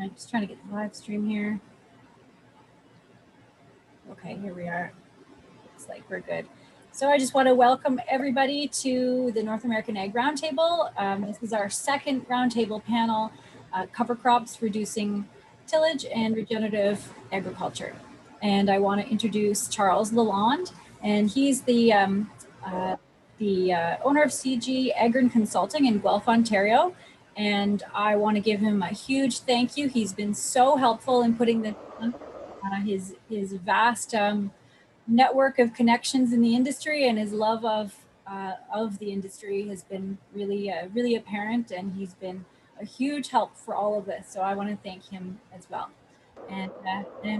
I'm just trying to get the live stream here. Okay, here we are. Looks like we're good. So I just want to welcome everybody to the North American Ag Roundtable. This is our second roundtable panel, cover crops, reducing tillage and regenerative agriculture. And I want to introduce Charles Lalonde, and he's the owner of CG AGREN Consulting in Guelph, Ontario. And I want to give him a huge thank you. He's been so helpful in putting this on. His vast network of connections in the industry and his love of the industry has been really apparent, and he's been a huge help for all of this. So I want to thank him as well. And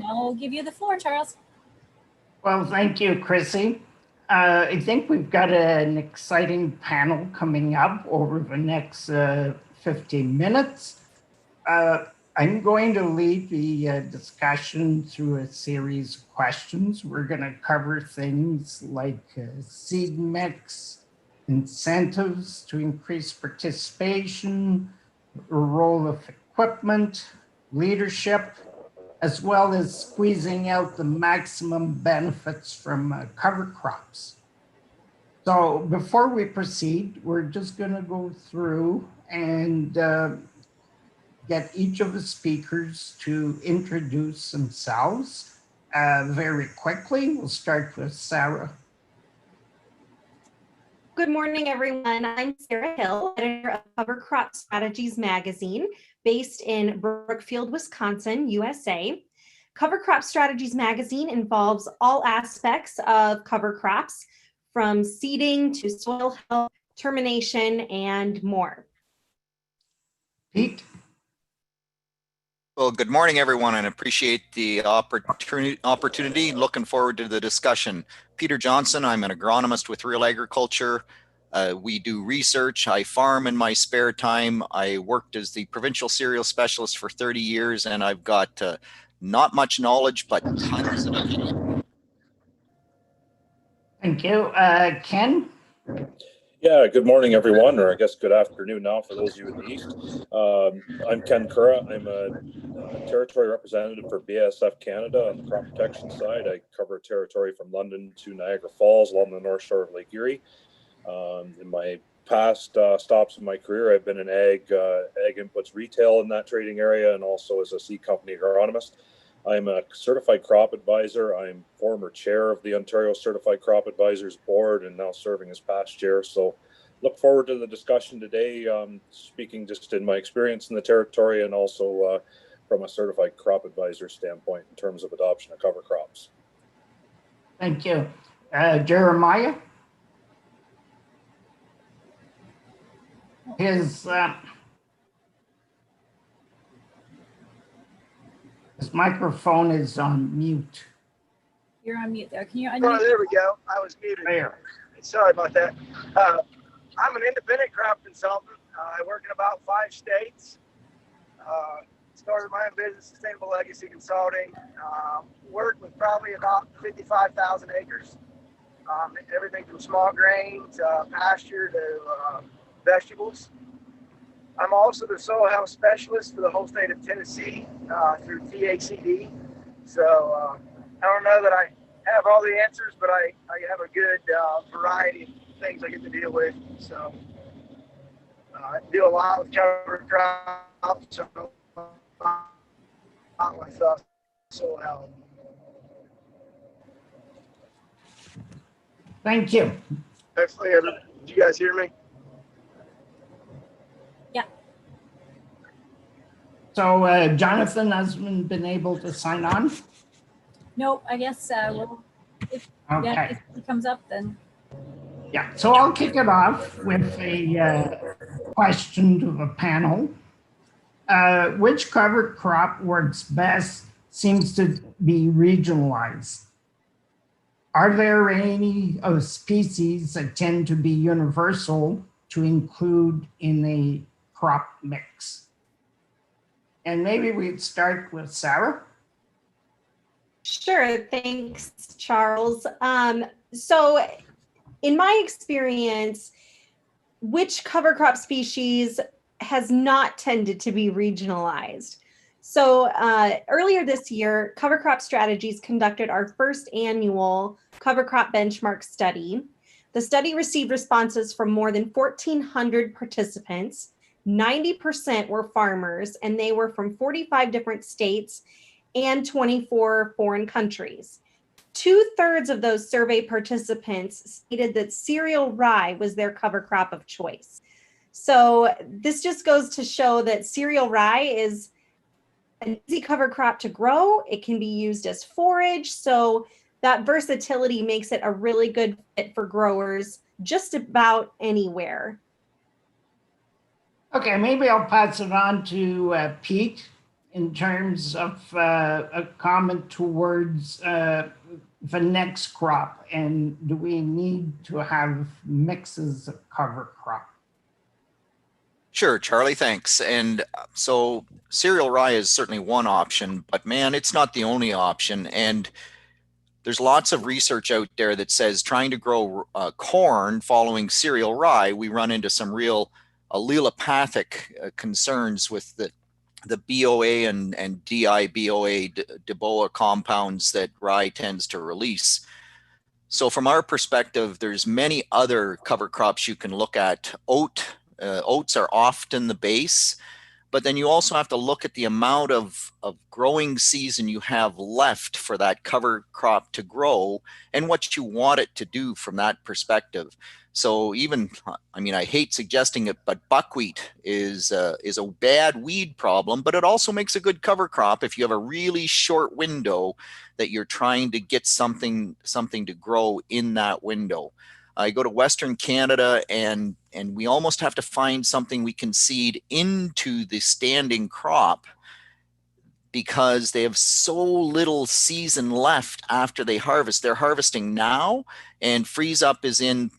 I'll give you the floor, Charles. Well, thank you, Chrissy. I think we've got an exciting panel coming up over the next 15 minutes. I'm going to lead the discussion through a series of questions. We're going to cover things like seed mix, incentives to increase participation, the role of equipment, leadership, as well as squeezing out the maximum benefits from cover crops. So before we proceed, we're just going to go through and get each of the speakers to introduce themselves very quickly. We'll start with Sarah. Good morning, everyone. I'm Sarah Hill, editor of Cover Crop Strategies magazine, based in Brookfield, Wisconsin, USA. Cover Crop Strategies magazine involves all aspects of cover crops, from seeding to soil health, termination, and more. Pete. Well, good morning, everyone, and appreciate the opportunity. Looking forward to the discussion. Peter Johnson, I'm an agronomist with Real Agriculture. We do research. I farm in my spare time. I worked as the provincial cereal specialist for 30 years, and I've got not much knowledge, but tons of it. Thank you. Ken? Yeah, good morning, everyone, or I guess good afternoon now for those of you in the East. I'm Ken Currah. I'm a territory representative for BASF Canada on the crop protection side. I cover territory from London to Niagara Falls along the north shore of Lake Erie. In my past stops in my career, I've been in ag inputs retail in that trading area, and also as a seed company agronomist. I'm a certified crop advisor. I'm former chair of the Ontario Certified Crop Advisors Board and now serving as past chair. So look forward to the discussion today, speaking just in my experience in the territory and also from a certified crop advisor standpoint in terms of adoption of cover crops. Thank you. Jeremiah? His microphone is on mute. You're on mute there. Can you unmute? Oh, there we go. I was muted. There. Sorry about that. I'm an independent crop consultant. I work in about 5 states. Started my own business, Sustainable Legacy Consulting. Worked with probably about 55,000 acres. Everything from small grains, pasture to vegetables. I'm also the soil health specialist for the whole state of Tennessee through TACD. So I don't know that I have all the answers, but I have a good variety of things I get to deal with. So I deal a lot with cover crops, so with soil health. Thank you. Hopefully, did you guys hear me? So Jonathan hasn't been able to sign on? Nope, I guess if it comes up, then. Yeah, so I'll kick it off with a question to the panel. Which cover crop works best seems to be regionalized? Are there any of species that tend to be universal to include in a crop mix? And maybe we'd start with Sarah. Sure, thanks, Charles. So in my experience, which cover crop species has not tended to be regionalized? So earlier this year, Cover Crop Strategies conducted our first annual cover crop benchmark study. The study received responses from more than 1,400 participants. 90% were farmers, and they were from 45 different states and 24 foreign countries. 2/3 of those survey participants stated that cereal rye was their cover crop of choice. So this just goes to show that cereal rye is an easy cover crop to grow. It can be used as forage. So that versatility makes it a really good fit for growers just about anywhere. Okay, maybe I'll pass it on to Pete in terms of a comment towards the next crop, and do we need to have mixes of cover crop? Sure, Charlie, thanks. And so cereal rye is certainly one option, but man, it's not the only option. And there's lots of research out there that says trying to grow corn following cereal rye, we run into some real allelopathic concerns with the BOA and DIBOA, DBOA compounds that rye tends to release. So from our perspective, there's many other cover crops you can look at. Oats are often the base, but then you also have to look at the amount of growing season you have left for that cover crop to grow and what you want it to do from that perspective. So even, I mean, I hate suggesting it, but buckwheat is a bad weed problem, but it also makes a good cover crop if you have a really short window that you're trying to get something to grow in that window. I go to Western Canada and we almost have to find something we can seed into the standing crop because they have so little season left after they harvest. They're harvesting now, and freeze up is in,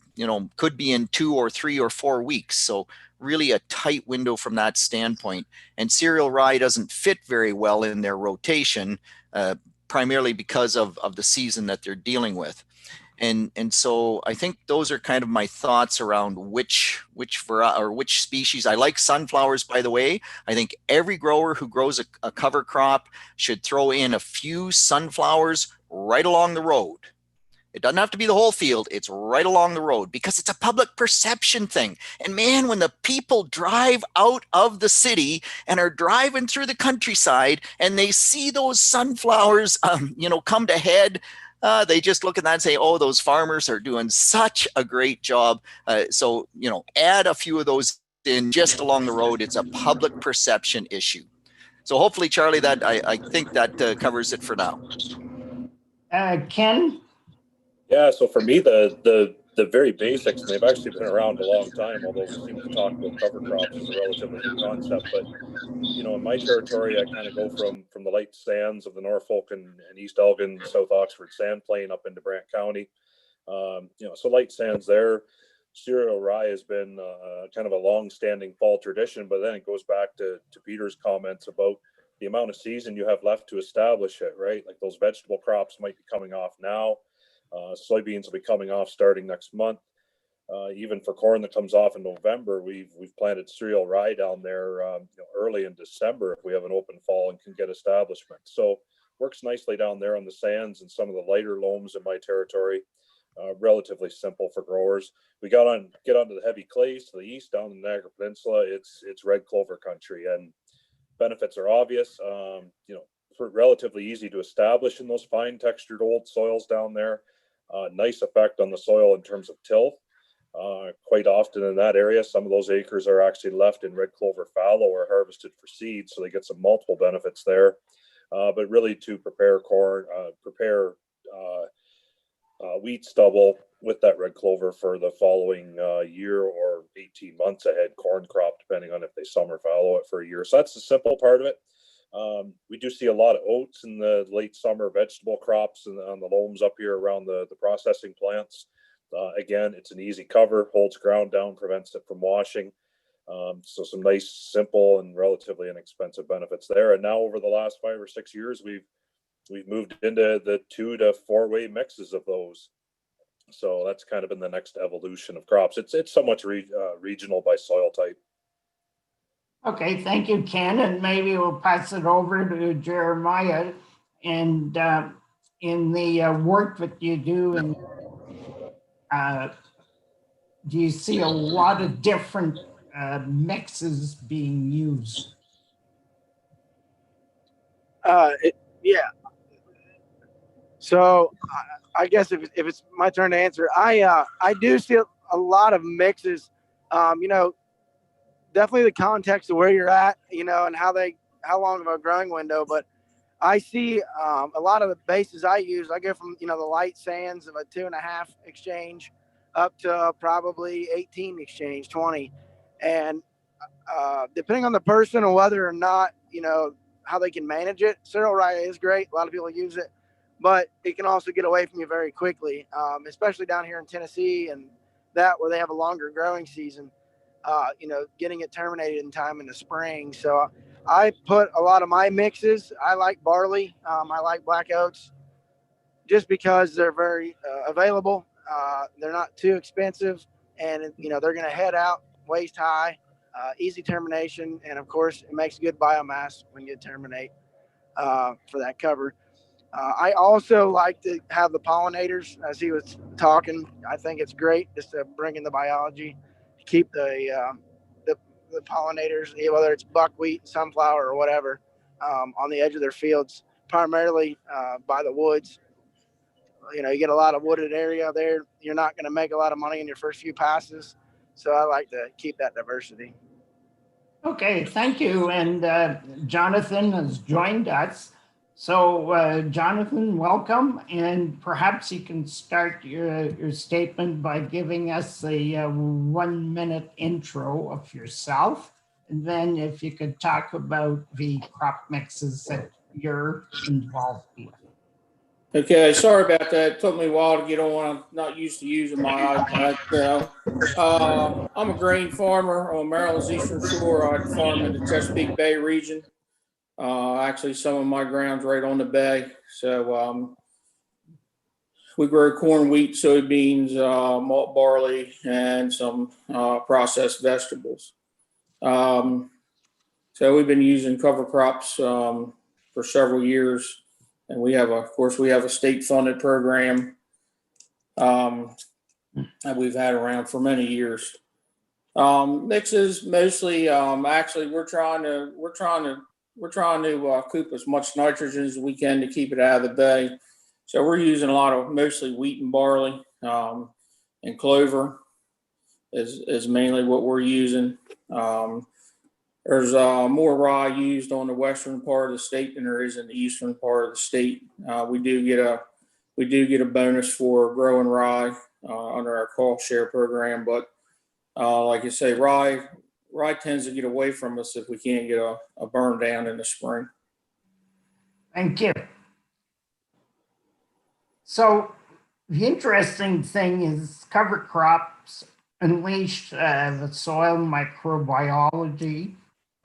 could be in 2 or 3 or 4 weeks. So really a tight window from that standpoint. And cereal rye doesn't fit very well in their rotation, primarily because of the season that they're dealing with. And so I think those are kind of my thoughts around which species. I like sunflowers, by the way. I think every grower who grows a cover crop should throw in a few sunflowers right along the road. It doesn't have to be the whole field. It's right along the road because it's a public perception thing. And man, when the people drive out of the city and are driving through the countryside and they see those sunflowers, come to head, they just look at that and say, oh, those farmers are doing such a great job. So, add a few of those in just along the road. It's a public perception issue. So hopefully, Charlie, that I think that covers it for now. Ken? Yeah, so for me, the very basics, and they've actually been around a long time, although we seem to talk about cover crops as a relatively new concept. But, in my territory, I kind of go from the light sands of the Norfolk and East Elgin, South Oxford sand plain up into Brant County. So light sands there. Cereal rye has been kind of a long-standing fall tradition, but then it goes back to Peter's comments about the amount of season you have left to establish it, right? Like those vegetable crops might be coming off now. Soybeans will be coming off starting next month. Even for corn that comes off in November, we've planted cereal rye down there early in December if we have an open fall and can get establishment. So works nicely down there on the sands and some of the lighter loams in my territory. Relatively simple for growers. We get onto the heavy clays to the east down in the Niagara Peninsula. It's red clover country, and benefits are obvious. Relatively easy to establish in those fine textured old soils down there. Nice effect on the soil in terms of tilth. Quite often in that area, some of those acres are actually left in red clover fallow or harvested for seed, so they get some multiple benefits there. But really to prepare corn, wheat stubble with that red clover for the following year or 18 months ahead corn crop, depending on if they summer fallow it for a year. So that's the simple part of it. We do see a lot of oats in the late summer vegetable crops and on the loams up here around the processing plants. Again, it's an easy cover, holds ground down, prevents it from washing. So some nice, simple, and relatively inexpensive benefits there. And now over the last 5 or 6 years, we've moved into the 2 to 4 way mixes of those. So that's kind of been the next evolution of crops. It's somewhat regional by soil type. Okay, thank you, Ken, and maybe we'll pass it over to Jeremiah. And in the work that you do, and do you see a lot of different mixes being used? Yeah. So I guess if it's my turn to answer, I do see a lot of mixes. You know, definitely the context of where you're at, you know, and how long of a growing window. But I see a lot of the bases I use. I go from, you know, the light sands of a 2.5 exchange up to probably 18 exchange, 20, and depending on the person and whether or not, you know, how they can manage it. Cereal rye is great. A lot of people use it, but it can also get away from you very quickly, especially down here in Tennessee and that where they have a longer growing season. You know, getting it terminated in time in the spring. So I put a lot of my mixes. I like barley. I like black oats just because they're very available. They're not too expensive, and you know they're going to head out waist high, easy termination, and of course it makes good biomass when you terminate for that cover. I also like to have the pollinators, as he was talking. I think it's great just to bring in the biology, to keep the pollinators, whether it's buckwheat, sunflower, or whatever, on the edge of their fields, primarily by the woods. You know, you get a lot of wooded area there. You're not going to make a lot of money in your first few passes. So I like to keep that diversity. Okay, thank you. And Jonathan has joined us. So Jonathan, welcome. And perhaps you can start your statement by giving us a 1-minute intro of yourself. And then if you could talk about the crop mixes that you're involved with. Okay, sorry about that. It took me a while to get on. I'm not used to using my iPad. I'm a grain farmer on Maryland's Eastern Shore. I farm in the Chesapeake Bay region. Actually, some of my ground's right on the bay. So we grow corn, wheat, soybeans, malt barley, and some processed vegetables. So we've been using cover crops for several years. And we have, of course, a state-funded program that we've had around for many years. Mixes mostly, actually, we're trying to coop as much nitrogen as we can to keep it out of the bay. So we're using a lot of mostly wheat and barley, and clover is mainly what we're using. There's more rye used on the western part of the state than there is in the eastern part of the state. We do get a bonus for growing rye under our cost share program, but like you say, rye tends to get away from us if we can't get a burn down in the spring. Thank you. So the interesting thing is cover crops unleash the soil microbiology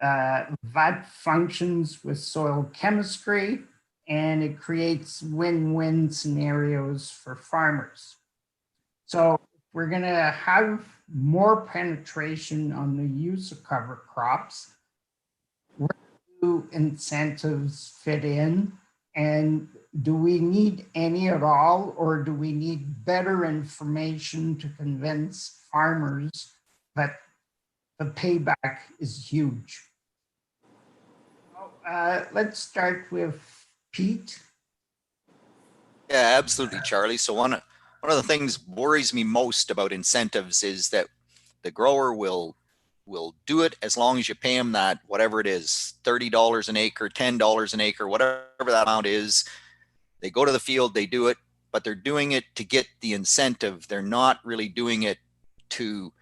that functions with soil chemistry, and it creates win-win scenarios for farmers. So we're going to have more penetration on the use of cover crops. Where do incentives fit in? And do we need any at all, or do we need better information to convince farmers that the payback is huge? Let's start with Pete. Yeah, absolutely, Charlie. So one of the things worries me most about incentives is that the grower will do it as long as you pay them that, whatever it is, $30 an acre, $10 an acre, whatever that amount is. They go to the field, they do it, but they're doing it to get the incentive. They're not really doing it to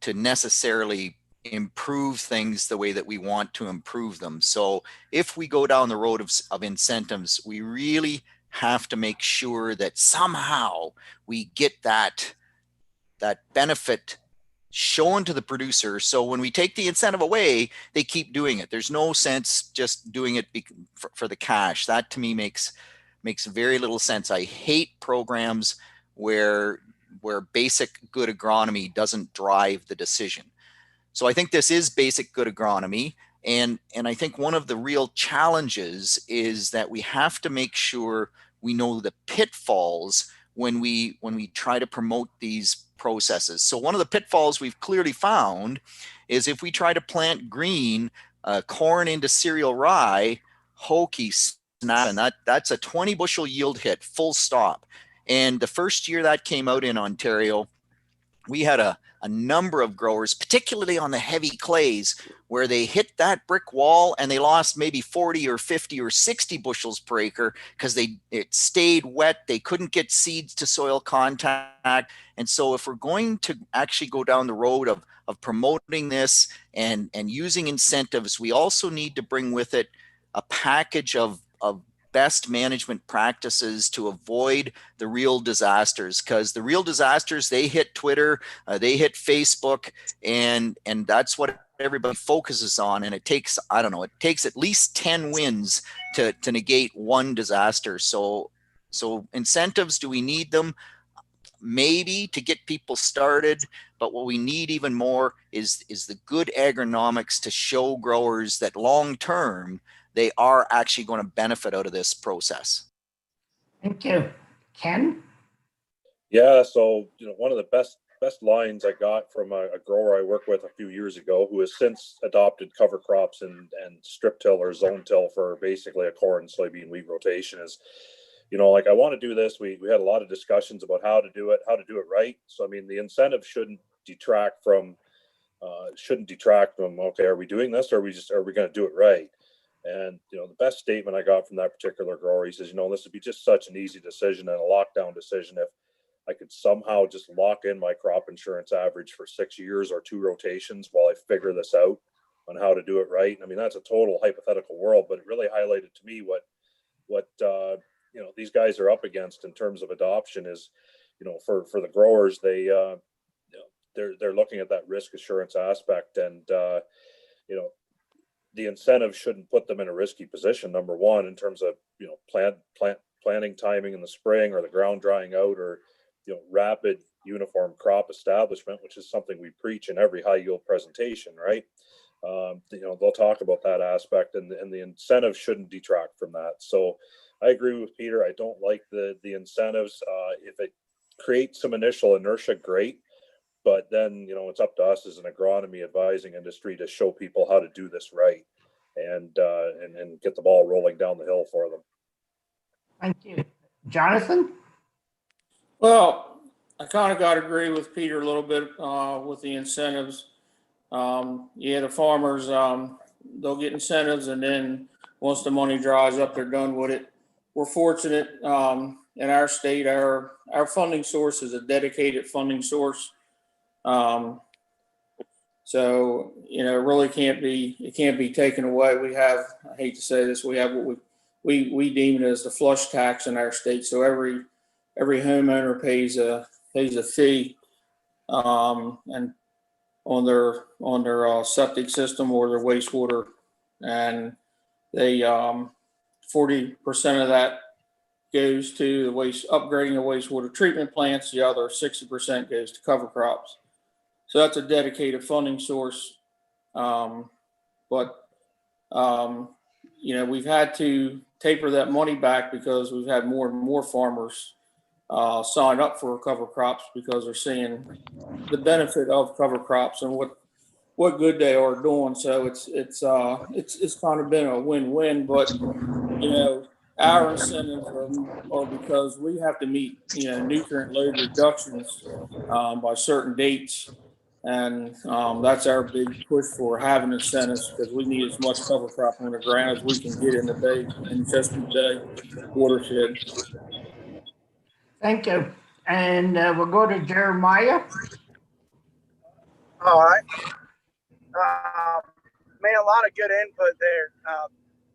necessarily improve things the way that we want to improve them. So if we go down the road of incentives, we really have to make sure that somehow we get that benefit shown to the producer. So when we take the incentive away, they keep doing it. There's no sense just doing it for the cash. That to me makes very little sense. I hate programs where basic good agronomy doesn't drive the decision. I think this is basic good agronomy. And I think one of the real challenges is that we have to make sure we know the pitfalls when we try to promote these processes. So one of the pitfalls we've clearly found is if we try to plant green corn into cereal rye, hokey snap, and that's a 20 bushel yield hit, full stop. And the first year that came out in Ontario, we had a number of growers, particularly on the heavy clays, where they hit that brick wall and they lost maybe 40 or 50 or 60 bushels per acre because it stayed wet. They couldn't get seeds to soil contact. And so if we're going to actually go down the road of promoting this and using incentives, we also need to bring with it a package of best management practices to avoid the real disasters, because the real disasters, they hit Twitter, they hit Facebook, and that's what everybody focuses on. And it takes, I don't know, it takes at least 10 wins to negate one disaster. So incentives, do we need them? Maybe, to get people started, but what we need even more is the good agronomics to show growers that long term they are actually going to benefit out of this process. Thank you. Ken? Yeah, so one of the best lines I got from a grower I worked with a few years ago, who has since adopted cover crops and strip till or zone till for basically a corn, soybean, wheat rotation, is, like, I want to do this. We had a lot of discussions about how to do it right. So I mean, the incentive shouldn't detract from okay, are we doing this, or are we going to do it right? And the best statement I got from that particular grower, he says, this would be just such an easy decision and a lockdown decision if I could somehow just lock in my crop insurance average for 6 years or 2 rotations while I figure this out on how to do it right. I mean, that's a total hypothetical world, but it really highlighted to me what these guys are up against in terms of adoption is, for the growers, they're looking at that risk assurance aspect, and the incentive shouldn't put them in a risky position, number one, in terms of planting timing in the spring, or the ground drying out, or rapid uniform crop establishment, which is something we preach in every high yield presentation, right? They'll talk about that aspect, and the incentive shouldn't detract from that. So I agree with Peter. I don't like the incentives. If it creates some initial inertia, great. But then, it's up to us as an agronomy advising industry to show people how to do this right, and get the ball rolling down the hill for them. Thank you. Jonathan? Well, I kind of got to agree with Peter a little bit with the incentives. The farmers, they'll get incentives, and then once the money dries up, they're done with it. We're fortunate in our state, our funding source is a dedicated funding source. So, it really can't be taken away. We have, I hate to say this, we have what we deem it as the flush tax in our state. So every homeowner pays a fee, and on their septic system or their wastewater, and they 40% of that goes to upgrading the wastewater treatment plants. The other 60% goes to cover crops. So that's a dedicated funding source. But we've had to taper that money back because we've had more and more farmers sign up for cover crops because they're seeing the benefit of cover crops and what good they are doing. So it's kind of been a win-win. But our incentives are because we have to meet nutrient load reductions by certain dates. And that's our big push for having incentives, because we need as much cover crop on the ground as we can get in the Chesapeake Bay watershed. Thank you. And we'll go to Jeremiah. All right. Made a lot of good input there.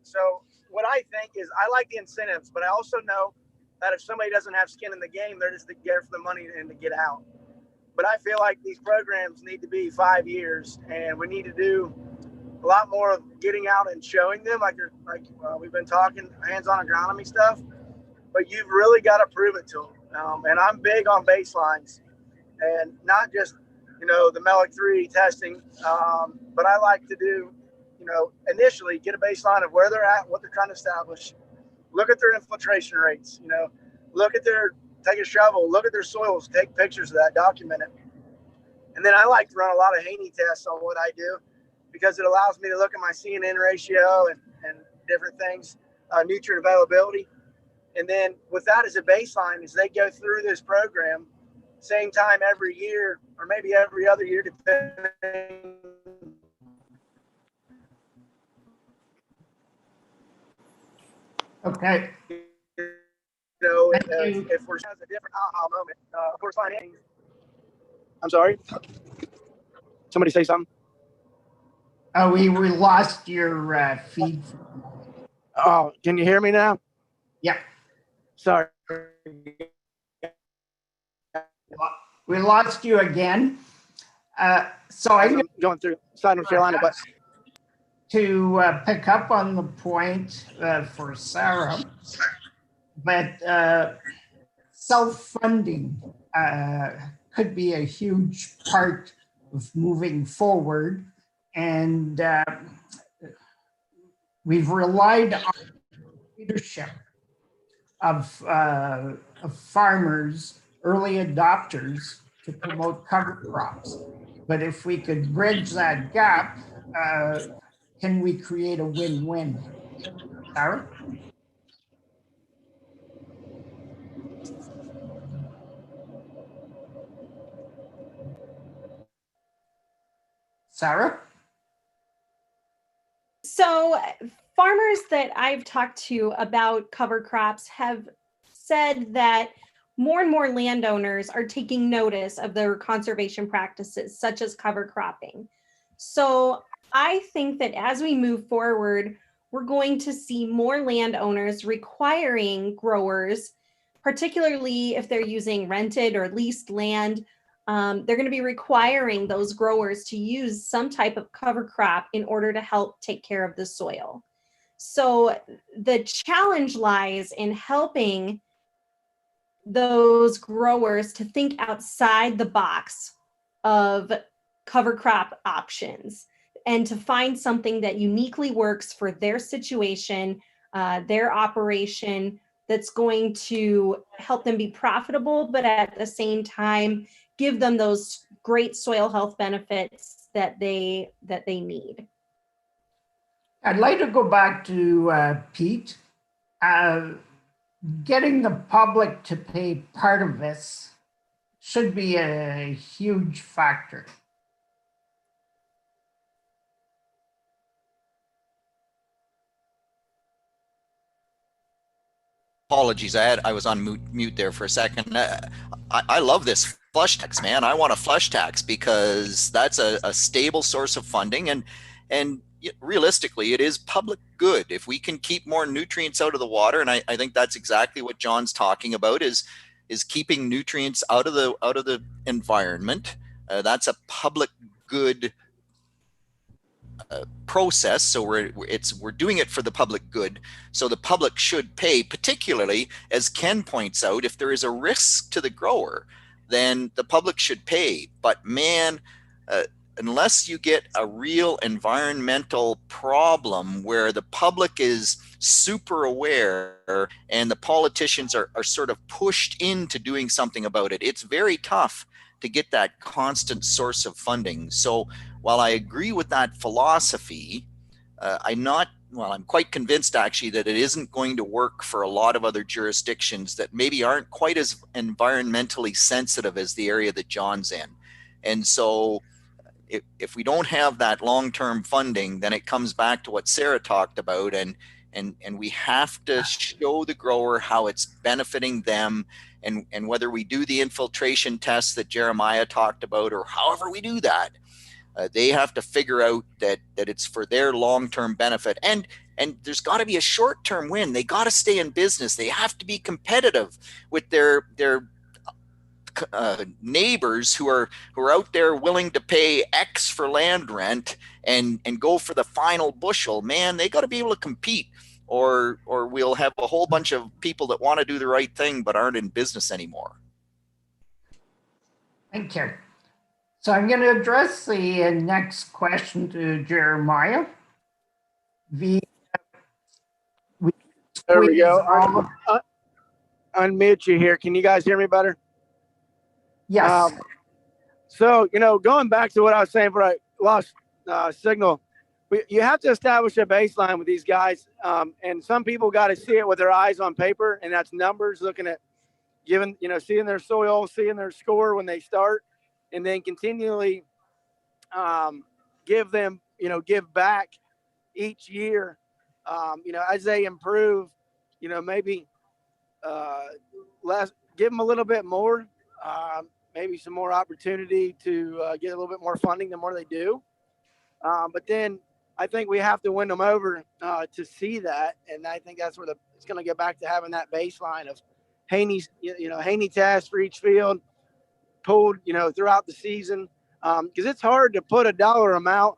So what I think is, I like the incentives, but I also know that if somebody doesn't have skin in the game, they're just there for the money and to get out. But I feel like these programs need to be 5 years, and we need to do a lot more of getting out and showing them, like we've been talking, hands-on agronomy stuff. But you've really got to prove it to them. And I'm big on baselines, and not just the Melic 3 testing. But I like to do, initially get a baseline of where they're at, what they're trying to establish, look at their infiltration rates, take a shovel, look at their soils, take pictures of that, document it. And then I like to run a lot of Haney tests on what I do because it allows me to look at my CNN ratio and different things, nutrient availability. And then with that as a baseline, as they go through this program, same time every year, or maybe every other year, depending. Okay. If we're has a different aha moment, of course, finding. I'm sorry. Somebody say something. We lost your feed. Oh, can you hear me now? Yeah. Sorry. We lost you again. So I'm going through South North Carolina, but to pick up on the point for Sarah, but self-funding could be a huge part of moving forward. And we've relied on leadership of farmers, early adopters, to promote cover crops. But if we could bridge that gap, can we create a win-win? Sarah? Sarah? So farmers that I've talked to about cover crops have said that more and more landowners are taking notice of their conservation practices, such as cover cropping. So I think that as we move forward, we're going to see more landowners requiring growers, particularly if they're using rented or leased land, they're going to be requiring those growers to use some type of cover crop in order to help take care of the soil. So the challenge lies in helping those growers to think outside the box of cover crop options and to find something that uniquely works for their situation, their operation, that's going to help them be profitable, but at the same time, give them those great soil health benefits that they need. I'd like to go back to Pete. Getting the public to pay part of this should be a huge factor. Apologies, I was on mute there for a second. I love this flush tax, man. I want a flush tax because that's a stable source of funding, and realistically, it is public good. If we can keep more nutrients out of the water, and I think that's exactly what John's talking about, is keeping nutrients out of the environment. That's a public good process. So we're doing it for the public good. So the public should pay, particularly as Ken points out, if there is a risk to the grower, then the public should pay. But man, unless you get a real environmental problem where the public is super aware and the politicians are sort of pushed into doing something about it, it's very tough to get that constant source of funding. So while I agree with that philosophy, I'm quite convinced actually that it isn't going to work for a lot of other jurisdictions that maybe aren't quite as environmentally sensitive as the area that John's in. And so if we don't have that long-term funding, then it comes back to what Sarah talked about, and we have to show the grower how it's benefiting them, and whether we do the infiltration tests that Jeremiah talked about, or however we do that, they have to figure out that it's for their long-term benefit. And there's got to be a short-term win. They got to stay in business. They have to be competitive with their neighbors who are out there willing to pay X for land rent and go for the final bushel. Man, they got to be able to compete, or we'll have a whole bunch of people that want to do the right thing but aren't in business anymore. Thank you. So I'm going to address the next question to Jeremiah. There we go. Unmute you here. Can you guys hear me better? Yes. So, going back to what I was saying before I lost signal, you have to establish a baseline with these guys. And some people got to see it with their eyes on paper, and that's numbers, looking at seeing their soil, seeing their score when they start, and then continually give back each year, as they improve, maybe give them a little bit more, maybe some more opportunity to get a little bit more funding the more they do. But then I think we have to win them over to see that. And I think that's where it's going to get back to having that baseline of Haney's, Haney tests for each field pulled, throughout the season. Because it's hard to put a dollar amount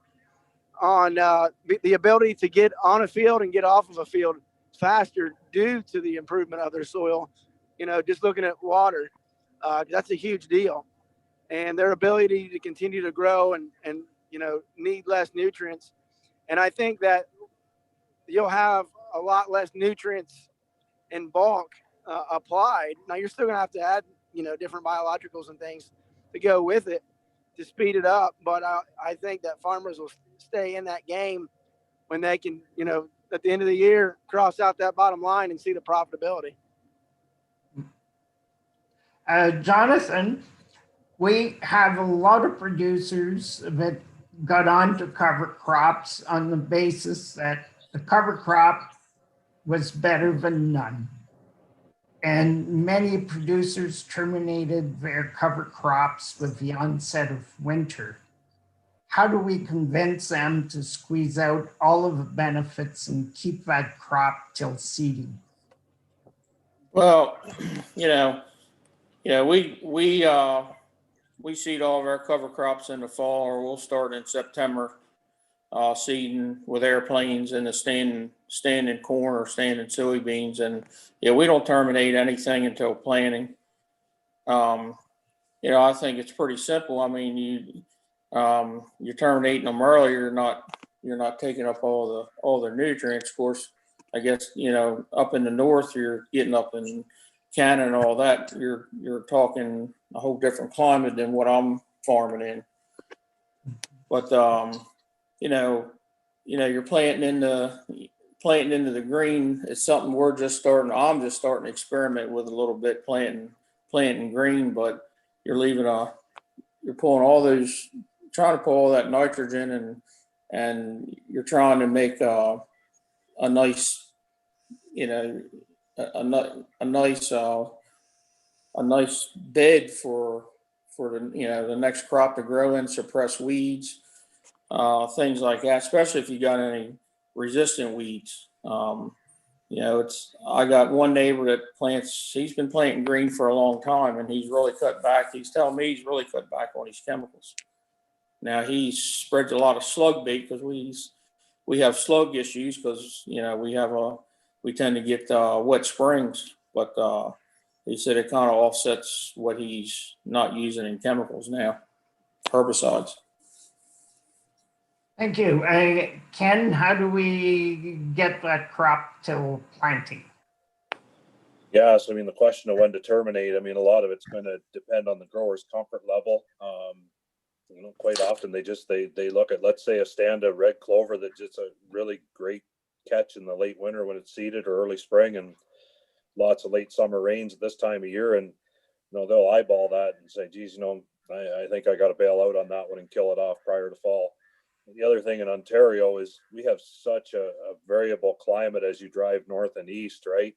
on the ability to get on a field and get off of a field faster due to the improvement of their soil. Just looking at water, that's a huge deal. And their ability to continue to grow and need less nutrients. And I think that you'll have a lot less nutrients in bulk applied. Now you're still going to add, different biologicals and things to go with it to speed it up. But I think that farmers will stay in that game when they can, at the end of the year, cross out that bottom line and see the profitability. Jonathan, we have a lot of producers that got onto cover crops on the basis that the cover crop was better than none. And many producers terminated their cover crops with the onset of winter. How do we convince them to squeeze out all of the benefits and keep that crop till seeding? Well, we seed all of our cover crops in the fall, or we'll start in September, seeding with airplanes in the standing corn or standing soybeans. And we don't terminate anything until planting. I think it's pretty simple. I mean, you're terminating them early. You're not taking up all the nutrients. Of course, I guess up in the north, you're getting up in Canada and all that. You're talking a whole different climate than what I'm farming in. But you're planting into the green. It's something I'm just starting to experiment with a little bit, planting green. But you're trying to pull all that nitrogen and you're trying to make a nice bed for the next crop to grow in, suppress weeds, things like that, especially if you got any resistant weeds. I got one neighbor that he's been planting green for a long time, and he's really cut back. He's telling me he's really cut back on his chemicals. Now he spreads a lot of slug bait because we have slug issues because we tend to get wet springs, but he said it kind of offsets what he's not using in chemicals now, herbicides. Thank you. Ken, how do we get that crop till planting? Yeah, so the question of when to terminate, a lot of it's going to depend on the grower's comfort level. Quite often they look at, let's say, a stand of red clover that's just a really great catch in the late winter when it's seeded, or early spring, and lots of late summer rains at this time of year, and they'll eyeball that and say, geez, I think I got to bail out on that one and kill it off prior to fall. The other thing in Ontario is we have such a variable climate as you drive north and east, right?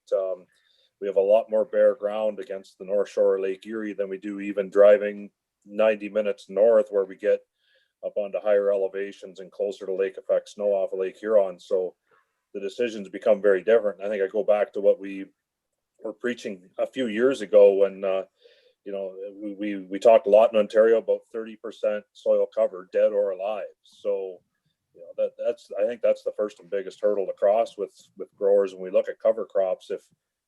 We have a lot more bare ground against the North Shore of Lake Erie than we do even driving 90 minutes north, where we get up onto higher elevations and closer to lake effect snow off of Lake Huron. So the decisions become very different. I think I go back to what we were preaching a few years ago when we talked a lot in Ontario about 30% soil cover, dead or alive. So I think that's the first and biggest hurdle to cross with growers when we look at cover crops. If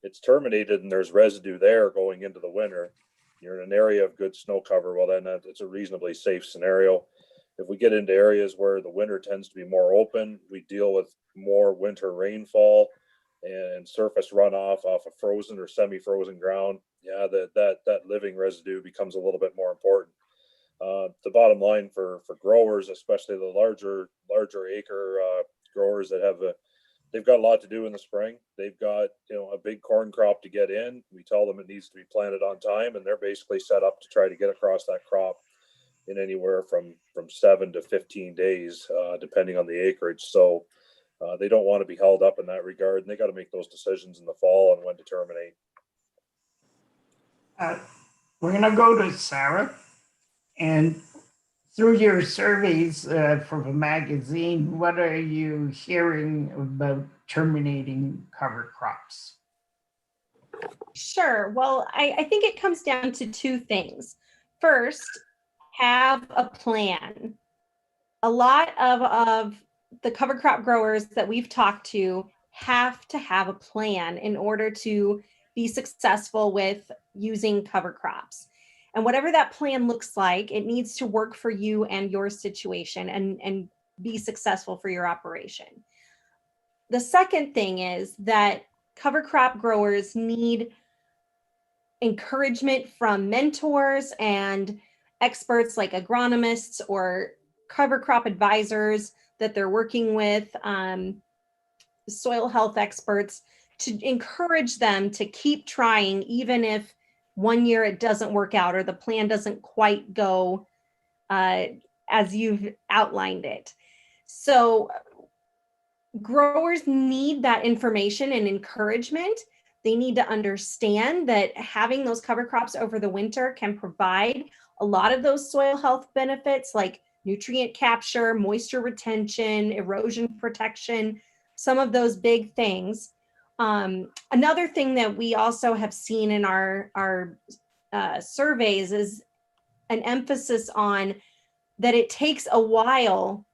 it's terminated and there's residue there going into the winter, you're in an area of good snow cover, well, then it's a reasonably safe scenario. If we get into areas where the winter tends to be more open, we deal with more winter rainfall and surface runoff off of frozen or semi-frozen ground. Yeah, that living residue becomes a little bit more important. The bottom line for growers, especially the larger acre growers that they've got a lot to do in the spring. They've got, a big corn crop to get in. We tell them it needs to be planted on time, and they're basically set up to try to get across that crop in anywhere from 7 to 15 days, depending on the acreage. So they don't want to be held up in that regard, and they got to make those decisions in the fall on when to terminate. We're going to go to Sarah, and through your surveys for the magazine, what are you hearing about terminating cover crops? Sure. Well, I think it comes down to two things. First, have a plan. A lot of the cover crop growers that we've talked to have a plan in order to be successful with using cover crops. And whatever that plan looks like, it needs to work for you and your situation and be successful for your operation. The second thing is that cover crop growers need encouragement from mentors and experts like agronomists or cover crop advisors that they're working with, soil health experts, to encourage them to keep trying, even if one year it doesn't work out or the plan doesn't quite go as you've outlined it. So growers need that information and encouragement. They need to understand that having those cover crops over the winter can provide a lot of those soil health benefits like nutrient capture, moisture retention, erosion protection, some of those big things. Another thing that we also have seen in our surveys is an emphasis on that it takes a while,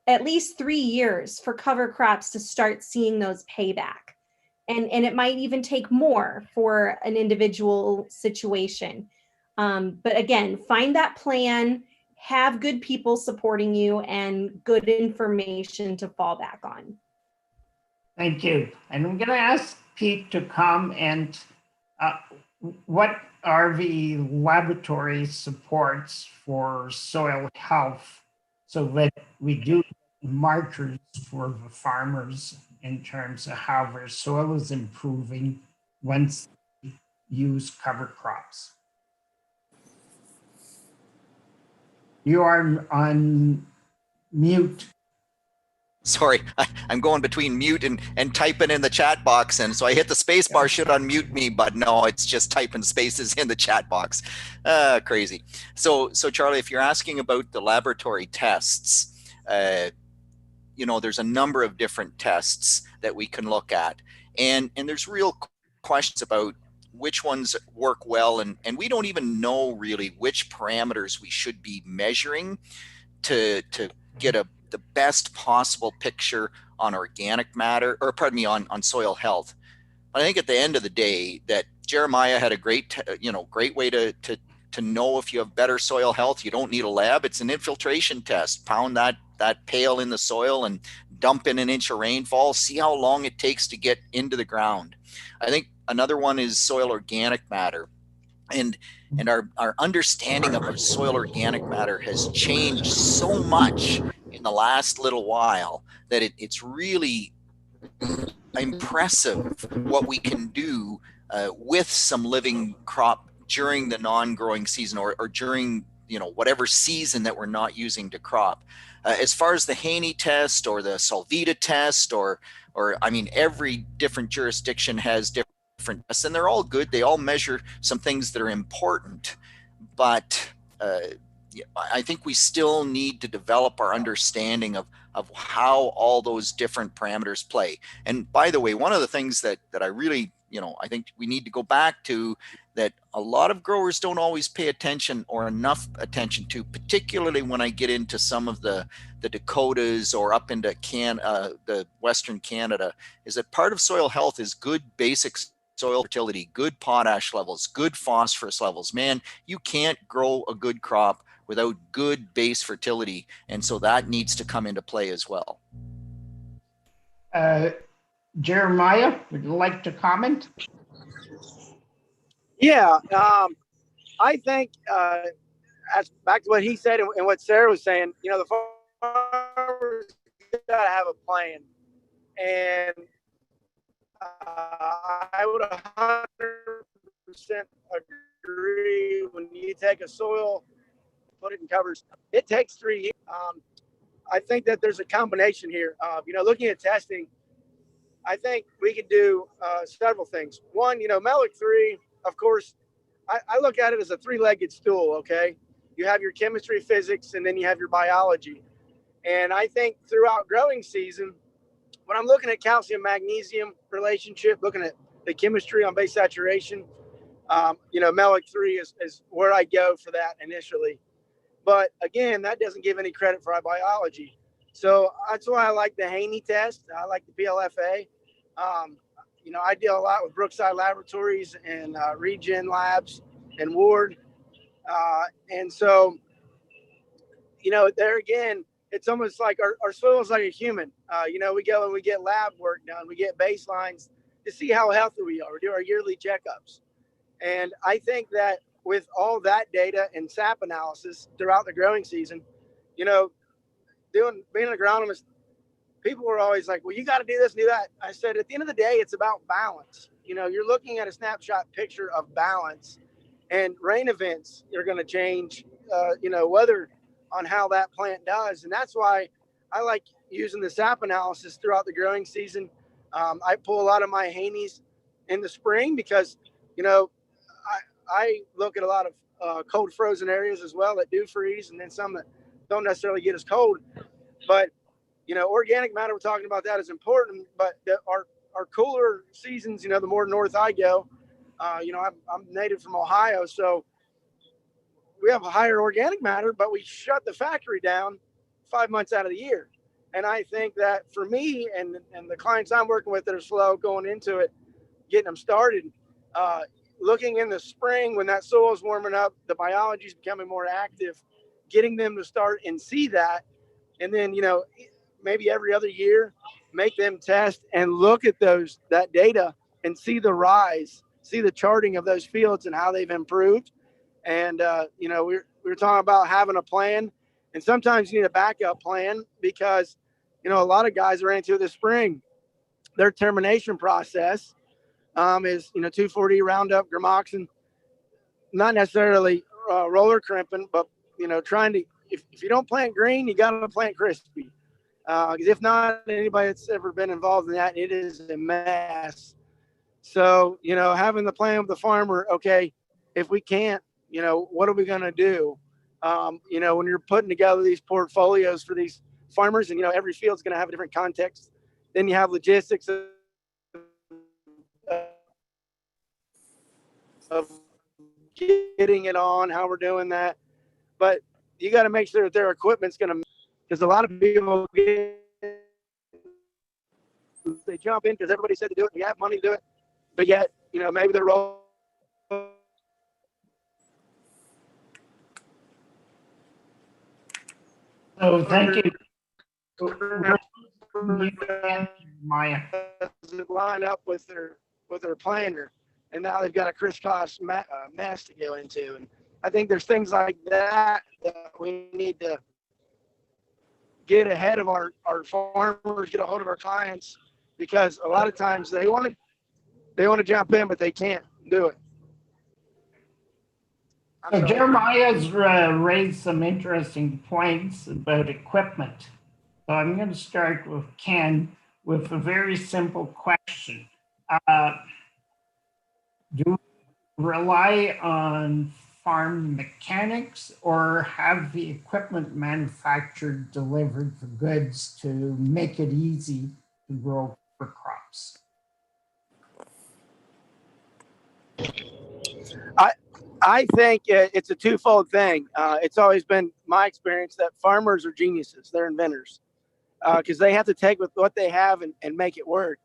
at least 3 years, for cover crops to start seeing those payback. And it might even take more for an individual situation. But again, find that plan, have good people supporting you, and good information to fall back on. Thank you. And I'm going to ask Pete to comment. What are the laboratory supports for soil health so that we do markers for the farmers in terms of how their soil is improving once they use cover crops? You are on mute. Sorry, I'm going between mute and typing in the chat box. And so I hit the space bar, should unmute me, but no, it's just typing spaces in the chat box. Crazy. So Charlie, if you're asking about the laboratory tests, there's a number of different tests that we can look at. And there's real questions about which ones work well. And we don't even know really which parameters we should be measuring to get the best possible picture on organic matter, or pardon me, on soil health. But I think at the end of the day that Jeremiah had a great way to know if you have better soil health. You don't need a lab. It's an infiltration test. Pound that pail in the soil and dump in an inch of rainfall. See how long it takes to get into the ground. I think another one is soil organic matter. And our understanding of soil organic matter has changed so much in the last little while that it's really impressive what we can do with some living crop during the non-growing season or during whatever season that we're not using to crop. As far as the Haney test or the Solvita test or I mean, every different jurisdiction has different tests, and they're all good. They all measure some things that are important, but I think we still need to develop our understanding of how all those different parameters play. And by the way, one of the things that I really, I think we need to go back to, that a lot of growers don't always pay attention or enough attention to, particularly when I get into some of the Dakotas or up into the Western Canada, is that part of soil health is good basic soil fertility, good potash levels, good phosphorus levels. Man, you can't grow a good crop without good base fertility. And so that needs to come into play as well. Jeremiah, would you like to comment? Yeah, I think as back to what he said and what Sarah was saying, you know, the farmers got to have a plan. And I would 100% agree. When you take a soil, put it in covers, it takes 3 years. I think that there's a combination here. You know, looking at testing, I think we could do several things. One, you know, Melic 3, of course, I look at it as a three-legged stool, okay? You have your chemistry, physics, and then you have your biology. And I think throughout growing season, when I'm looking at calcium-magnesium relationship, looking at the chemistry on base saturation, you know, Melic 3 is where I go for that initially. But again, that doesn't give any credit for our biology. So that's why I like the Haney test. I like the PLFA. You know, I deal a lot with Brookside Laboratories and Regen Labs and Ward. And so, you know, there again, it's almost like our soil is like a human. You know, we go and we get lab work done. We get baselines to see how healthy we are. We do our yearly checkups. And I think that with all that data and SAP analysis throughout the growing season, you know, being an agronomist, people were always like, well, you got to do this and do that. I said, at the end of the day, it's about balance. You know, you're looking at a snapshot picture of balance, and rain events are going to change, you know, weather on how that plant does. And that's why I like using the SAP analysis throughout the growing season. I pull a lot of my Haneys in the spring because, you know, I look at a lot of cold frozen areas as well that do freeze, and then some that don't necessarily get as cold. But, you know, organic matter, we're talking about that is important, but our cooler seasons, you know, the more north I go, you know, I'm native from Ohio, so we have a higher organic matter, but we shut the factory down 5 months out of the year. And I think that for me and the clients I'm working with that are slow going into it, getting them started, looking in the spring when that soil is warming up, the biology is becoming more active, getting them to start and see that. And then, you know, maybe every other year, make them test and look at that data and see the rise, see the charting of those fields and how they've improved. And, you know, we're talking about having a plan, and sometimes you need a backup plan because, you know, a lot of guys are into it this spring. Their termination process is, you know, 2,4-D Roundup, gramoxin, not necessarily roller crimping, but, you know, trying to, if you don't plant green, you got to plant crispy. Because if not, anybody that's ever been involved in that, it is a mess. So, you know, having the plan with the farmer, okay, if we can't, you know, what are we going to do? You know, when you're putting together these portfolios for these farmers, and, you know, every field's going to have a different context. Then you have logistics of getting it on, how we're doing that. But you got to make sure that their equipment's going to, because a lot of people they jump in because everybody said to do it. You have money to do it, but yet, you know, maybe they're rolling. So thank you. Maya. Line up with their planner, and now they've got a crisscross mess to go into. And I think there's things like that we need to get ahead of our farmers, get a hold of our clients, because a lot of times they want to jump in, but they can't do it. So Jeremiah's raised some interesting points about equipment. So I'm going to start with Ken with a very simple question. Do we rely on farm mechanics or have the equipment manufacturer delivered the goods to make it easy to grow for crops? I think it's a twofold thing. It's always been my experience that farmers are geniuses. They're inventors because they have to take with what they have and make it work.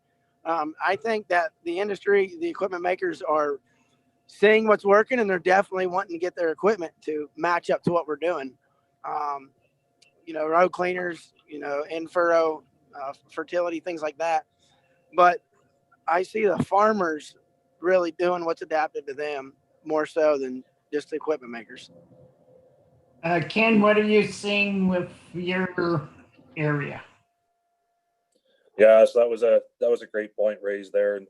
I think that the industry, the equipment makers are seeing what's working, and they're definitely wanting to get their equipment to match up to what we're doing. Road cleaners, in furrow, fertility, things like that. But I see the farmers really doing what's adapted to them more so than just the equipment makers. Ken, what are you seeing with your area? Yeah, so that was a great point raised there, and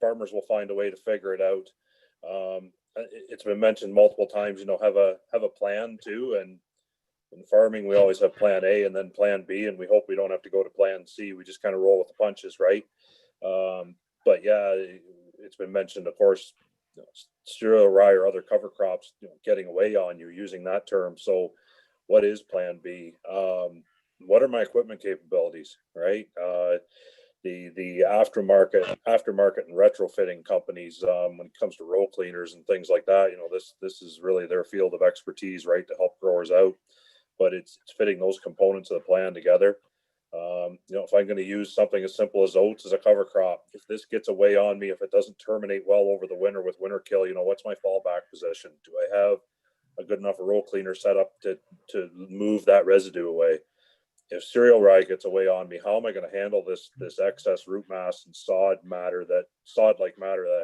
farmers will find a way to figure it out. It's been mentioned multiple times, have a plan too, and in farming we always have plan A and then plan B, and we hope we don't have to go to plan C. We just kind of roll with the punches, right? But yeah, it's been mentioned, of course, cereal rye or other cover crops getting away on you, using that term. So what is plan B? What are my equipment capabilities, right? The aftermarket and retrofitting companies, when it comes to row cleaners and things like that, this is really their field of expertise, right, to help growers out. But it's fitting those components of the plan together. If I'm going to use something as simple as oats as a cover crop, if this gets away on me, if it doesn't terminate well over the winter with winter kill, what's my fallback position? Do I have a good enough row cleaner set up to move that residue away? If cereal rye gets away on me, how am I going to handle this excess root mass and sod-like matter that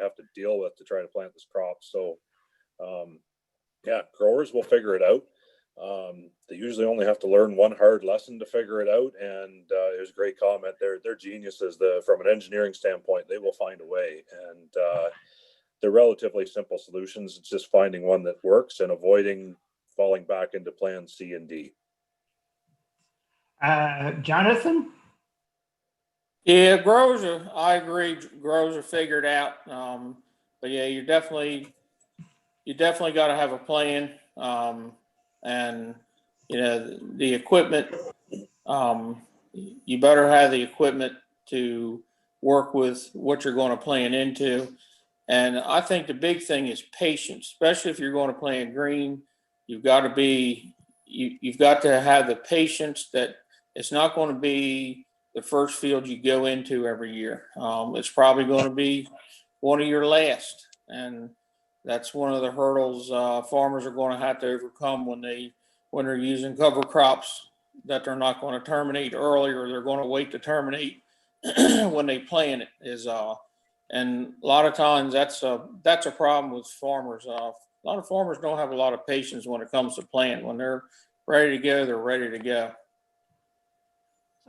I have to deal with to try to plant this crop? So, growers will figure it out. They usually only have to learn one hard lesson to figure it out. And it was a great comment. They're geniuses. From an engineering standpoint, they will find a way. And they're relatively simple solutions. It's just finding one that works and avoiding falling back into plan C and D. Jonathan? Yeah, I agree. Growers are figured out. But yeah, you definitely got to have a plan. And the equipment, you better have the equipment to work with what you're going to plant into. And I think the big thing is patience, especially if you're going to plant green. You've got to have the patience that it's not going to be the first field you go into every year. It's probably going to be one of your last. And that's one of the hurdles farmers are going to have to overcome when they're using cover crops that they're not going to terminate early, or they're going to wait to terminate when they plant it. And a lot of times that's a problem with farmers. A lot of farmers don't have a lot of patience when it comes to planting. When they're ready to go, they're ready to go.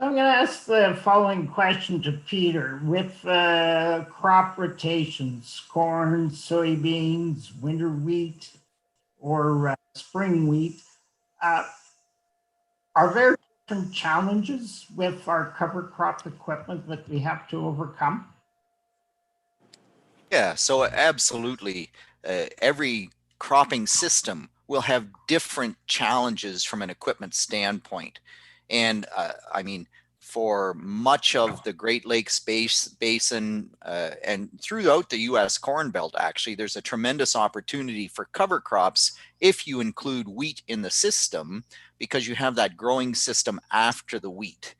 I'm going to ask the following question to Peter. With crop rotations, corn, soybeans, winter wheat, or spring wheat, are there different challenges with our cover crop equipment that we have to overcome? Yeah, so absolutely. Every cropping system will have different challenges from an equipment standpoint. And for much of the Great Lakes Basin and throughout the U.S. Corn Belt, actually, there's a tremendous opportunity for cover crops if you include wheat in the system, because you have that growing system after the wheat.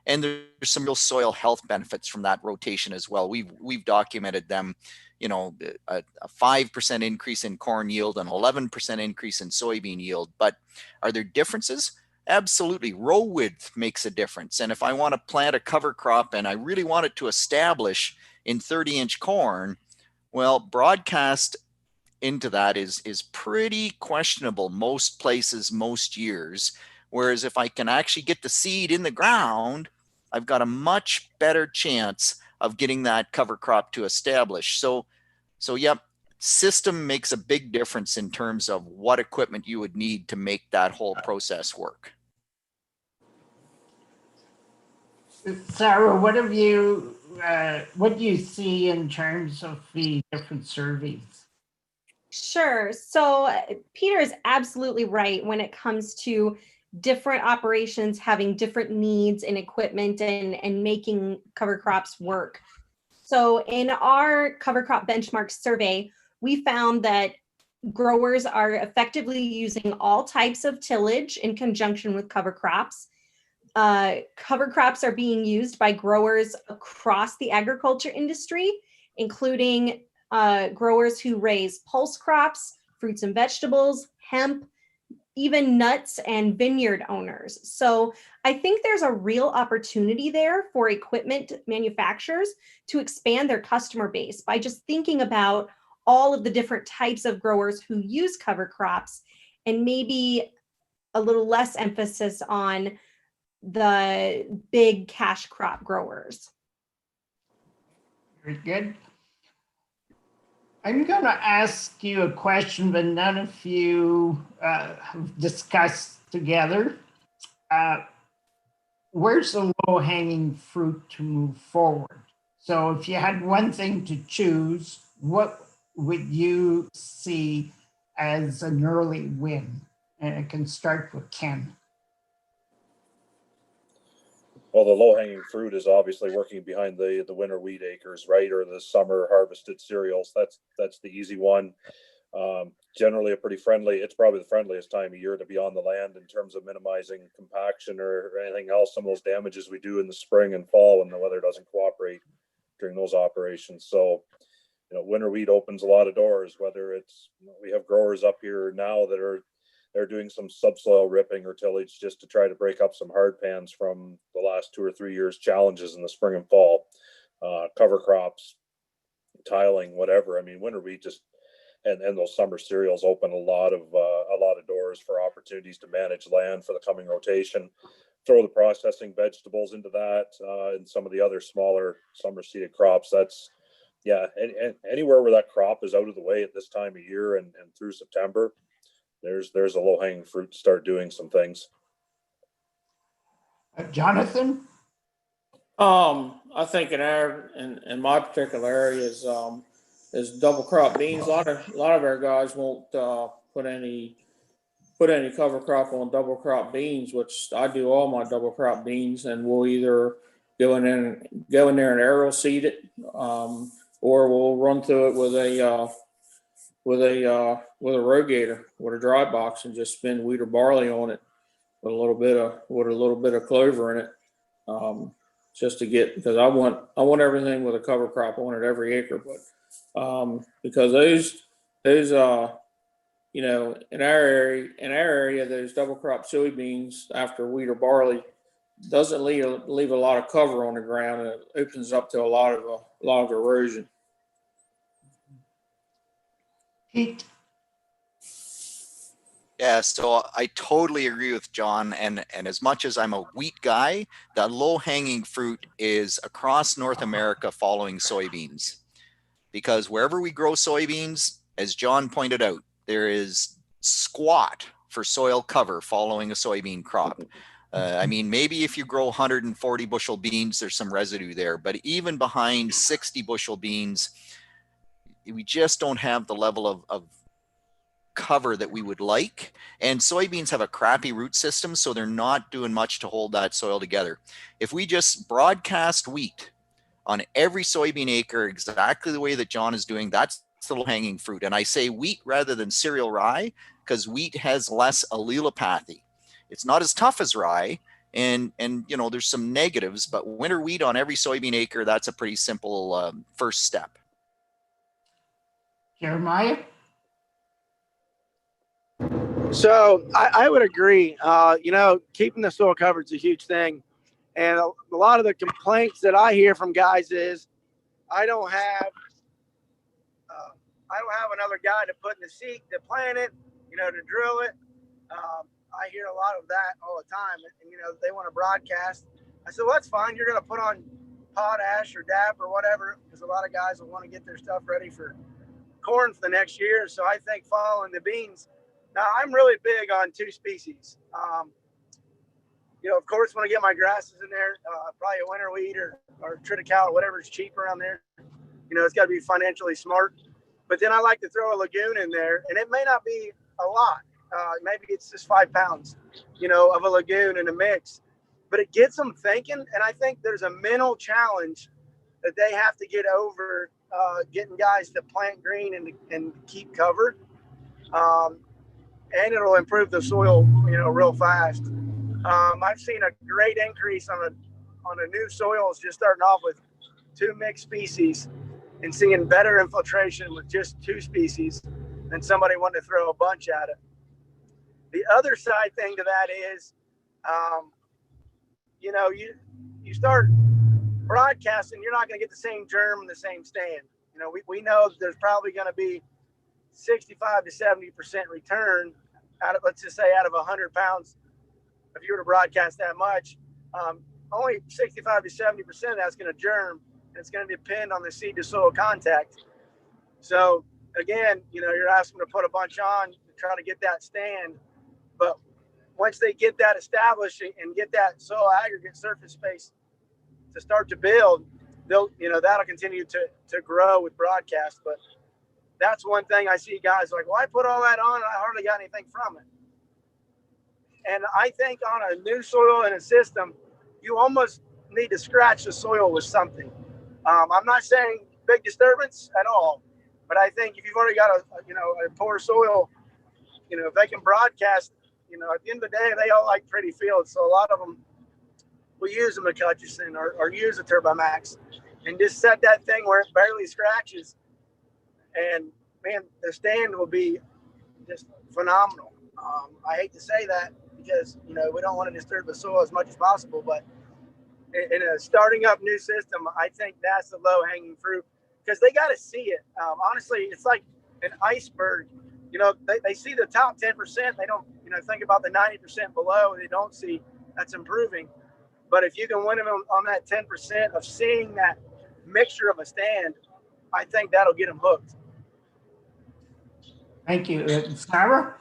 And there's some real soil health benefits from that rotation as well. We've documented them, a 5% increase in corn yield and 11% increase in soybean yield. But are there differences? Absolutely. Row width makes a difference. And if I want to plant a cover crop and I really want it to establish in 30-inch corn, well, broadcast into that is pretty questionable most places, most years. Whereas if I can actually get the seed in the ground, I've got a much better chance of getting that cover crop to establish. So yep, system makes a big difference in terms of what equipment you would need to make that whole process work. Sarah, what do you see in terms of the different surveys? Sure. So Peter is absolutely right when it comes to different operations having different needs in equipment and making cover crops work. So in our cover crop benchmark survey, we found that growers are effectively using all types of tillage in conjunction with cover crops. Cover crops are being used by growers across the agriculture industry, including growers who raise pulse crops, fruits and vegetables, hemp, even nuts, and vineyard owners. So I think there's a real opportunity there for equipment manufacturers to expand their customer base by just thinking about all of the different types of growers who use cover crops, and maybe a little less emphasis on the big cash crop growers. Very good. I'm going to ask you a question, but none of you have discussed together. Where's the low-hanging fruit to move forward? So if you had one thing to choose, what would you see as an early win? And I can start with Ken. Well, the low-hanging fruit is obviously working behind the winter wheat acres, right, or the summer harvested cereals. That's the easy one. Generally it's probably the friendliest time of year to be on the land in terms of minimizing compaction or anything else, some of those damages we do in the spring and fall when the weather doesn't cooperate during those operations. So, winter wheat opens a lot of doors, whether it's, we have growers up here now that they're doing some subsoil ripping or tillage just to try to break up some hard pans from the last 2 or 3 years challenges in the spring and fall. Cover crops, tiling, whatever. I mean, winter wheat just and those summer cereals open a lot of doors for opportunities to manage land for the coming rotation. Throw the processing vegetables into that and some of the other smaller summer seeded crops. That's and anywhere where that crop is out of the way at this time of year and through September, there's a low hanging fruit to start doing some things. Jonathan? I think in my particular area is double crop beans. A lot of our guys won't put any cover crop on double crop beans, which I do all my double crop beans, and we'll either go in there and aerial seed it, or we'll run through it with a rogator with a dry box and just spin wheat or barley on it with a little bit of clover in it, just to get, because I want everything with a cover crop on it every acre, but because those in our area those double crop soybeans after wheat or barley doesn't leave a lot of cover on the ground, and it opens up to a lot of erosion. Pete? Yeah, so I totally agree with John. And as much as I'm a wheat guy, the low hanging fruit is across North America following soybeans. Because wherever we grow soybeans, as John pointed out, there is squat for soil cover following a soybean crop. I mean, maybe if you grow 140 bushel beans, there's some residue there. But even behind 60 bushel beans, we just don't have the level of cover that we would like. And soybeans have a crappy root system, so they're not doing much to hold that soil together. If we just broadcast wheat on every soybean acre exactly the way that John is doing, that's the low-hanging fruit. And I say wheat rather than cereal rye because wheat has less allelopathy. It's not as tough as rye, and there's some negatives, but winter wheat on every soybean acre, that's a pretty simple first step. Jeremiah? So I would agree. Keeping the soil covered is a huge thing. And a lot of the complaints that I hear from guys is I don't have another guy to put in the seat to plant it, to drill it. I hear a lot of that all the time. And, they want to broadcast. I said, well, that's fine. You're going to put on potash or DAP or whatever, because a lot of guys will want to get their stuff ready for corn for the next year. So I think following the beans. Now, I'm really big on 2 species. Of course, when I get my grasses in there, probably a winter wheat or triticale, whatever's cheap around there. It's got to be financially smart. But then I like to throw a lagoon in there, and it may not be a lot. Maybe it's just 5 pounds, of a lagoon in a mix. But it gets them thinking, and I think there's a mental challenge that they have to get over, getting guys to plant green and keep covered. And it'll improve the soil, real fast. I've seen a great increase on the new soils, just starting off with 2 mixed species and seeing better infiltration with just 2 species than somebody wanting to throw a bunch at it. The other side thing to that is, you know, you start broadcasting, you're not going to get the same germ in the same stand. You know, we know that there's probably going to be 65 to 70% return out of, let's just say, out of 100 pounds. If you were to broadcast that much, only 65 to 70% of that's going to germ, and it's going to depend on the seed to soil contact. So again, you know, you're asking them to put a bunch on to try to get that stand, but once they get that established and get that soil aggregate surface space to start to build, they'll, you know, that'll continue to grow with broadcast. But that's one thing I see guys like, well, I put all that on and I hardly got anything from it. And I think on a new soil and a system, you almost need to scratch the soil with something. I'm not saying big disturbance at all, but I think if you've already got a poor soil, you know, if they can broadcast, you know, at the end of the day, they all like pretty fields. So a lot of them will use a McCutcheon or use a Turbomax and just set that thing where it barely scratches. And man, the stand will be just phenomenal. I hate to say that because, you know, we don't want to disturb the soil as much as possible, but in a starting up new system, I think that's the low hanging fruit because they got to see it. Honestly, it's like an iceberg. You know, they see the top 10%. They don't, you know, think about the 90% below. They don't see that's improving. But if you can win them on that 10% of seeing that mixture of a stand, I think that'll get them hooked. Thank you. Sarah?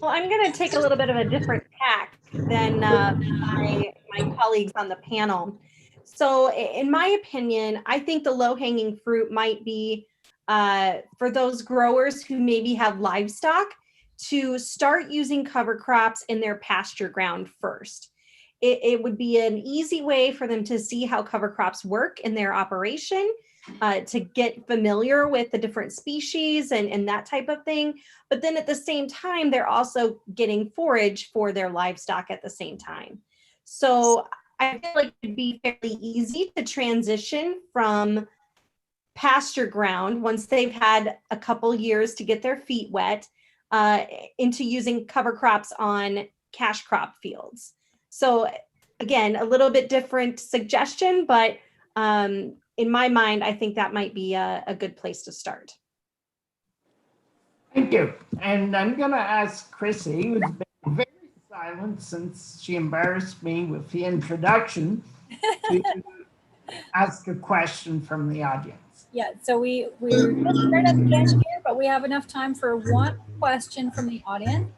Well, I'm going to take a little bit of a different tack than my colleagues on the panel. So in my opinion, I think the low-hanging fruit might be for those growers who maybe have livestock to start using cover crops in their pasture ground first. It would be an easy way for them to see how cover crops work in their operation, to get familiar with the different species and that type of thing. But then at the same time, they're also getting forage for their livestock at the same time. So I feel like it'd be fairly easy to transition from pasture ground once they've had a couple years to get their feet wet into using cover crops on cash crop fields. So again, a little bit different suggestion, but in my mind, I think that might be a good place to start. Thank you. And I'm going to ask Chrissy, who's been very silent since she embarrassed me with the introduction, to ask a question from the audience. Yeah, so we're right at the end here, but we have enough time for one question from the audience.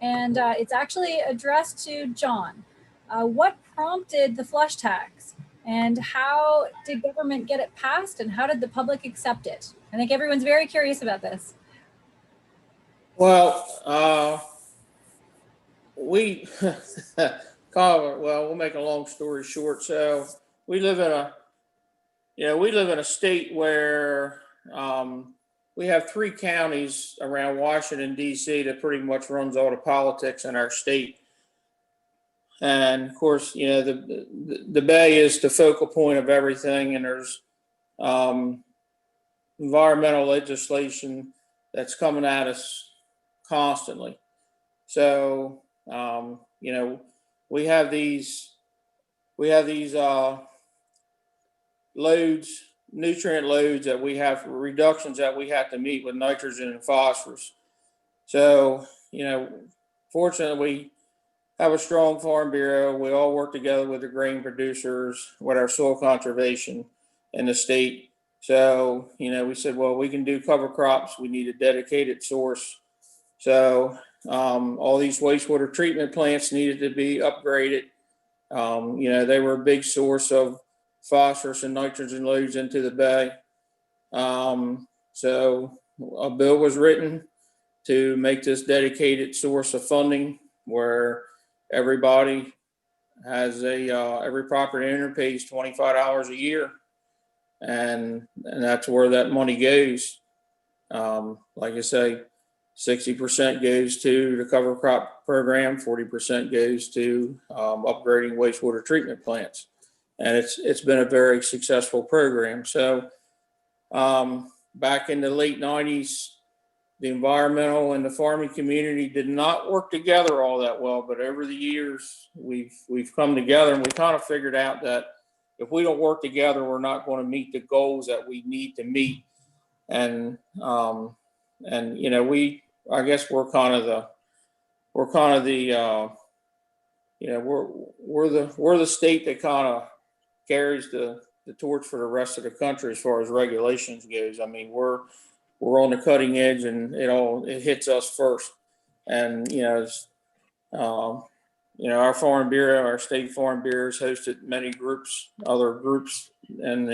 And it's actually addressed to John. What prompted the flush tax? And how did government get it passed? And how did the public accept it? I think everyone's very curious about this. Well, we'll make a long story short. So we live in a state where we have 3 counties around Washington, D.C. that pretty much runs all the politics in our state. And of course, you know, the Bay is the focal point of everything, and there's environmental legislation that's coming at us constantly. So, you know, we have these loads, nutrient loads that we have, reductions that we have to meet with nitrogen and phosphorus. So, you know, fortunately, we have a strong farm bureau. We all work together with the grain producers, with our soil conservation in the state. So, you know, we said, well, we can do cover crops. We need a dedicated source. So all these wastewater treatment plants needed to be upgraded. You know, they were a big source of phosphorus and nitrogen loads into the Bay. So a bill was written to make this dedicated source of funding where everybody has every property owner pays $25 a year, and that's where that money goes. Like I say, 60% goes to the cover crop program, 40% goes to upgrading wastewater treatment plants. And it's been a very successful program. So back in the late 90s, the environmental and the farming community did not work together all that well, but over the years we've come together, and we kind of figured out that if we don't work together, we're not going to meet the goals that we need to meet. And you know, I guess we're kind of the you know, we're the state that kind of carries the torch for the rest of the country as far as regulations goes. I mean, we're on the cutting edge, and it hits us first. And you know, our farm bureau, our state farm bureaus hosted many groups, other groups, and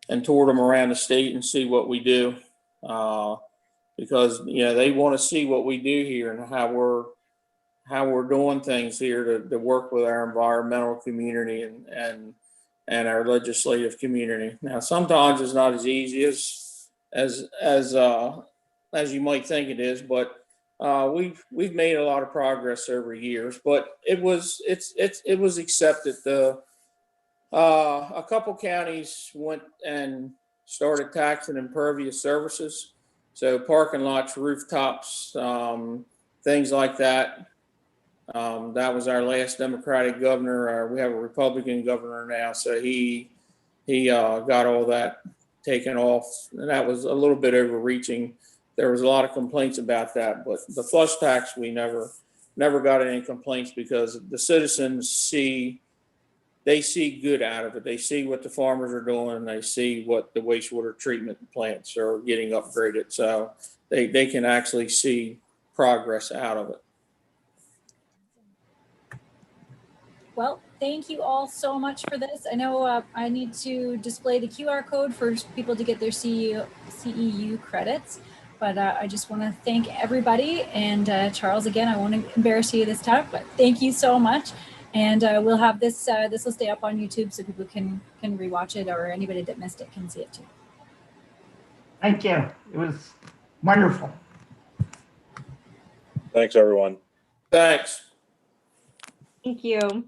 and toured them around the state and see what we do, because you know they want to see what we do here and how we're doing things here to work with our environmental community and our legislative community. Now, sometimes it's not as easy as you might think it is, but we've made a lot of progress over years. But it was accepted. A couple counties went and started taxing impervious surfaces, so parking lots, rooftops, things like that. That was our last Democratic governor. We have a Republican governor now, so he got all that taken off, and that was a little bit overreaching. There was a lot of complaints about that, but the flush tax, we never got any complaints because the citizens see good out of it. They see what the farmers are doing, and they see what the wastewater treatment plants are getting upgraded, so they can actually see progress out of it. Well, thank you all so much for this. I know I need to display the QR code for people to get their CEU credits, but I just want to thank everybody. And Charles, again, I won't embarrass you this time, but thank you so much. And we'll have this will stay up on YouTube so people can rewatch it, or anybody that missed it can see it too. Thank you. It was wonderful. Thanks, everyone. Thanks. Thank you.